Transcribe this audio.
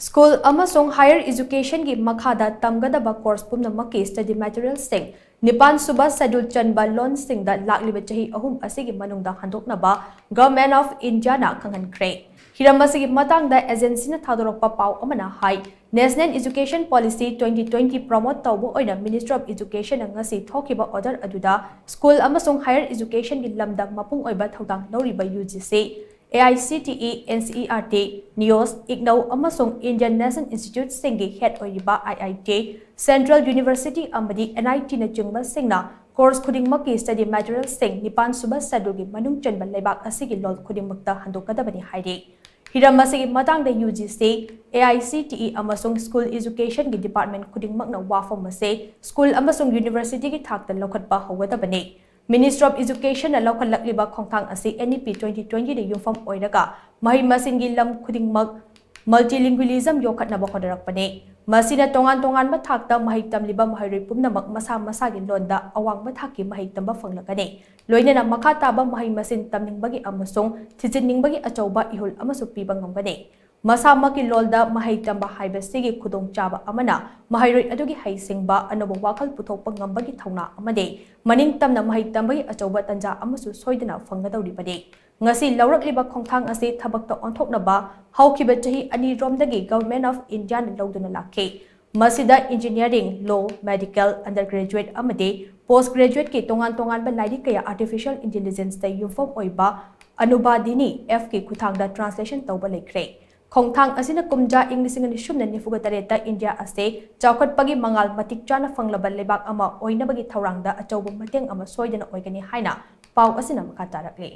School amasung higher education gi makhada tamgadaba course pumnamak ki study materials sing Nipan Suba schedule Chanba loan Singda LAKLIBA CHAHI ahum asigi MANUNGDA Handoknaba Government of India na Khanghankhre Hiramasigi matangda agency na thadorokpa pau amana hai National Education Policy 2020 promote tawbu oina Ministry of Education na ngasi thokiba order aduda school amasung higher education gi lamda mapung oiba thodang loriba UGC AICTE, NCERT, NIOS, IGNOU, amasung Indian National Institute Singi Head Oiba IIT, Central University Amadi NIT na chungba singna course khudingmaki study material sing Nipan Suba sadugi manung chanba lebak asigi lol khudingmakta handokadabani haide. Hiramasigi matangda UGC, AICTE amasung School Education gi Department khudingmakna wafam mase School amasung University gi thakta lokhatpa hogadabani. Ministry of Education na LAKLIBA khongthang asi NEP 2020 de yumfam oiraga mahi masingi lam khudingmak multilingualism yokhatnaba khodarakpane masina tongan mathakta mahi tamliba mahi pumnamak masa gi londa awang mathaki mahi tamba fanglakane loinana makha taba mahi masin tamningbagi amasung thijinningbagi achauba ihul amasu piba ngamgane masa maki lolda mahi tamba haibasigi khudong chaba amana mahairoi adugi haisingba anobo wakal puthokpa ngambagi thauna amade maning tamna mahi tambagi achauba tanja amasu soidana fangadawribade ngasi lawrakliba khongthang ase thabakta onthoknaba haukiba chahi ani romdagi Government of India na lawduna lakhe masida engineering law medical undergraduate amade postgraduate ki tongan ba laidi kaya artificial intelligence da yumfom oiba anubadini f ki khuthangda translation tawba lekre Khongthang asina kumja English ni shumna nifuga tareta India ase chawkhatpagi mangal matik chana fanglaba lebak ama oinabagi thaurangda achauba mateng ama soidana oigani haina pau asina makha tarakle